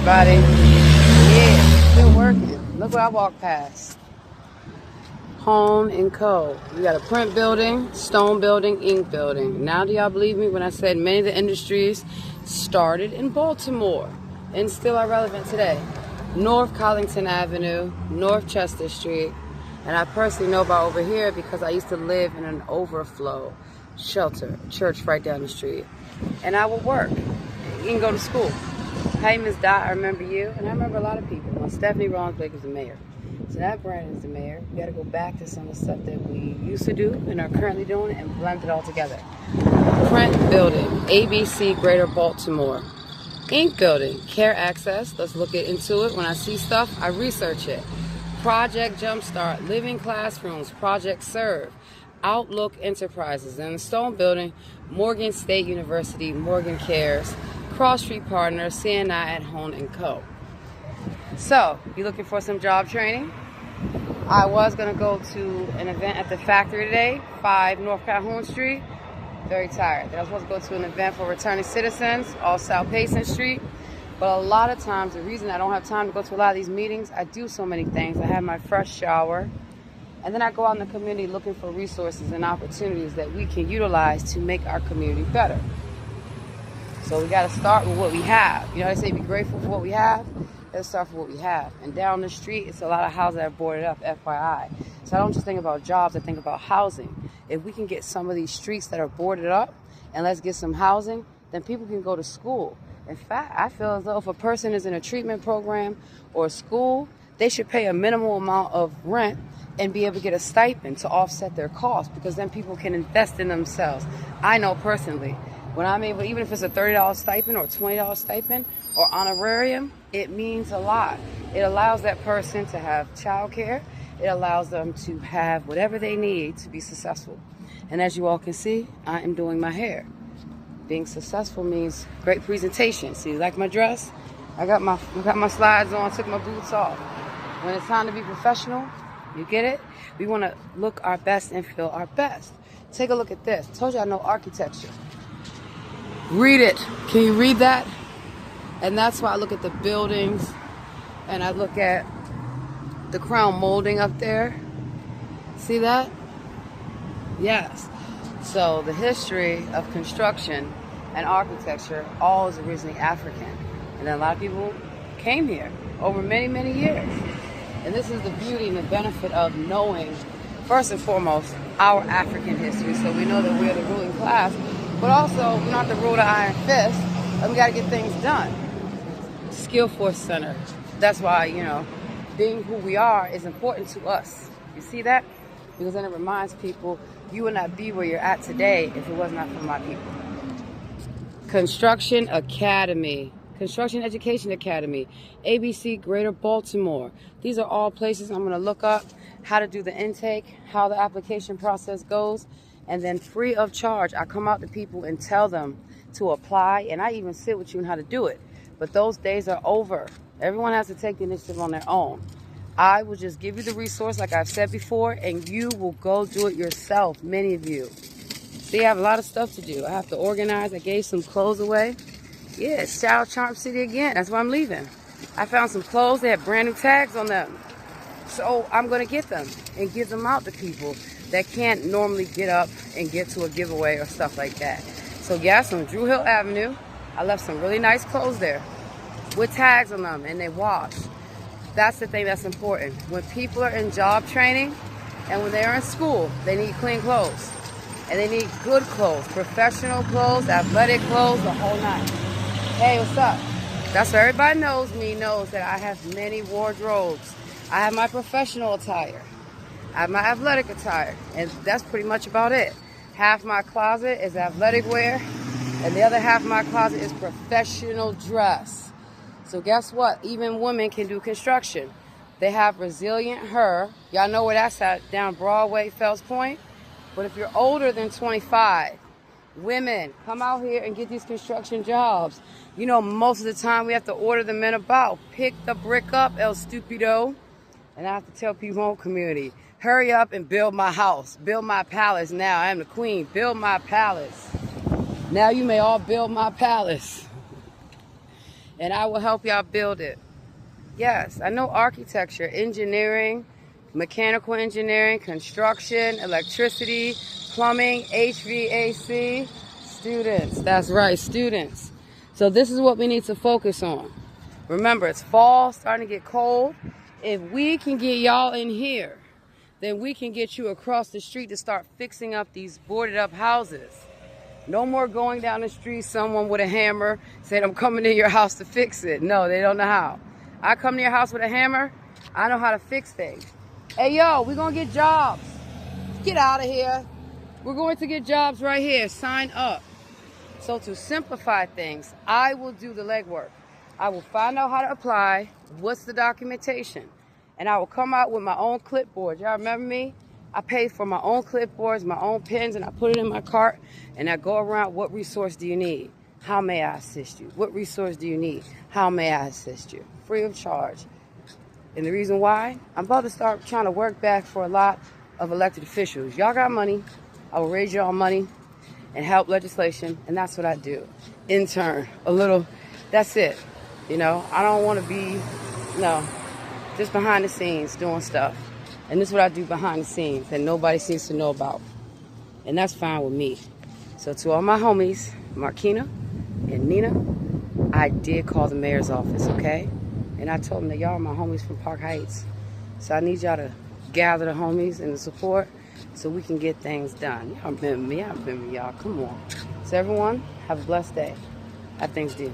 everybody. Yeah, still working. Look what I walked past. Hone & Co. We got a print building, stone building, ink building. Now do y'all believe me when I said many of the industries started in Baltimore and still are relevant today? North Collington Avenue, North Chester Street. And I personally know about over here because I used to live in an overflow shelter, church right down the street. And I would work. You can go to school. Hey, Miss Dot, I remember you. And I remember a lot of people. When Stephanie Rawlings-Blake was the mayor. So that Brandon's the mayor. We got to go back to some of the stuff that we used to do and are currently doing and blend it all together. Print building, ABC Greater Baltimore. Ink building, Care Access. Let's look into it. When I see stuff, I research it. Project Jumpstart, Living Classrooms, Project Serve, Outlook Enterprises. And the stone building, Morgan State University, Morgan Cares, Cross Street Partners, CNI at Hone & Co. So, you looking for some job training? I was going to go to an event at the factory today, 5 North Calhoun Street. Very tired. Then I was supposed to go to an event for returning citizens, all South Payson Street. But a lot of times, the reason I don't have time to go to a lot of these meetings, I do so many things. I have my fresh shower. And then I go out in the community looking for resources and opportunities that we can utilize to make our community better. So we got to start with what we have. You know, they say be grateful for what we have. Let's start with what we have. And down the street, it's a lot of houses that are boarded up, FYI. So I don't just think about jobs, I think about housing. If we can get some of these streets that are boarded up and let's get some housing, then people can go to school. In fact, I feel as though if a person is in a treatment program or a school, they should pay a minimal amount of rent and be able to get a stipend to offset their costs, because then people can invest in themselves. I know personally, when I'm able, even if it's a $30 stipend or $20 stipend or honorarium, it means a lot. It allows that person to have childcare. It allows them to have whatever they need to be successful. And as you all can see, I am doing my hair. Being successful means great presentation. See, like my dress? I got my slides on, took my boots off. When it's time to be professional, you get it? We want to look our best and feel our best. Take a look at this. I told you I know architecture. Read it. Can you read that? And that's why I look at the buildings and I look at the crown molding up there. See that? Yes. So the history of construction and architecture all is originally African. And then a lot of people came here over many, many years. And this is the beauty and the benefit of knowing, first and foremost, our African history. So we know that we're the ruling class, but also we're not the rule the iron fist, and we got to get things done. Skill Force Center. That's why, you know, being who we are is important to us. You see that? Because then it reminds people you would not be where you're at today if it was not for my people. Construction Academy. Construction Education Academy, ABC Greater Baltimore. These are all places I'm going to look up how to do the intake, how the application process goes, and then free of charge, I come out to people and tell them to apply, and I even sit with you on how to do it. But those days are over. Everyone has to take the initiative on their own. I will just give you the resource like I've said before, and you will go do it yourself, many of you. See, I have a lot of stuff to do. I have to organize. I gave some clothes away. Yeah, it's Child Charm City again. That's why I'm leaving. I found some clothes. They had brand new tags on them. So I'm going to get them and give them out to people that can't normally get up and get to a giveaway or stuff like that. So yes, on Drew Hill Avenue, I left some really nice clothes there with tags on them and they wash. That's the thing that's important. When people are in job training and when they are in school, they need clean clothes. And they need good clothes, professional clothes, athletic clothes, the whole nine. Hey, what's up? That's why everybody knows me, knows that I have many wardrobes. I have my professional attire. I have my athletic attire. And that's pretty much about it. Half my closet is athletic wear, and the other half of my closet is professional dress. So guess what? Even women can do construction. They have Resilient Her. Y'all know where that's at, down Broadway, Fells Point. But if you're older than 25, women, come out here and get these construction jobs. You know, most of the time we have to order the men about. Pick the brick up, El Stupido. And I have to tell people in the community, hurry up and build my house. Build my palace now. I am the queen. Build my palace. Now you may all build my palace. and I will help y'all build it. Yes, I know architecture, engineering, mechanical engineering, construction, electricity, plumbing, HVAC, students. That's right, students. So this is what we need to focus on. Remember, it's fall, starting to get cold. If we can get y'all in here, then we can get you across the street to start fixing up these boarded up houses. No more going down the street, someone with a hammer saying, I'm coming to your house to fix it. No, they don't know how. I come to your house with a hammer, I know how to fix things. Hey, yo, we're going to get jobs. Get out of here. We're going to get jobs right here. Sign up. So to simplify things, I will do the legwork. I will find out how to apply, what's the documentation, and I will come out with my own clipboard. Y'all remember me? I pay for my own clipboards, my own pens, and I put it in my cart, and I go around, what resource do you need? How may I assist you? What resource do you need? How may I assist you? Free of charge. And the reason why, I'm about to start trying to work back for a lot of elected officials. Y'all got money. I will raise y'all money and help legislation, and that's what I do. Intern, a little, that's it. You know, I don't want to be, no, just behind the scenes doing stuff. And this is what I do behind the scenes that nobody seems to know about. And that's fine with me. So to all my homies, Markina and Nina, I did call the mayor's office, okay? And I told them that y'all are my homies from Park Heights. So I need y'all to gather the homies and the support so we can get things done. Y'all remember me, I remember y'all, come on. So everyone, have a blessed day. How things do.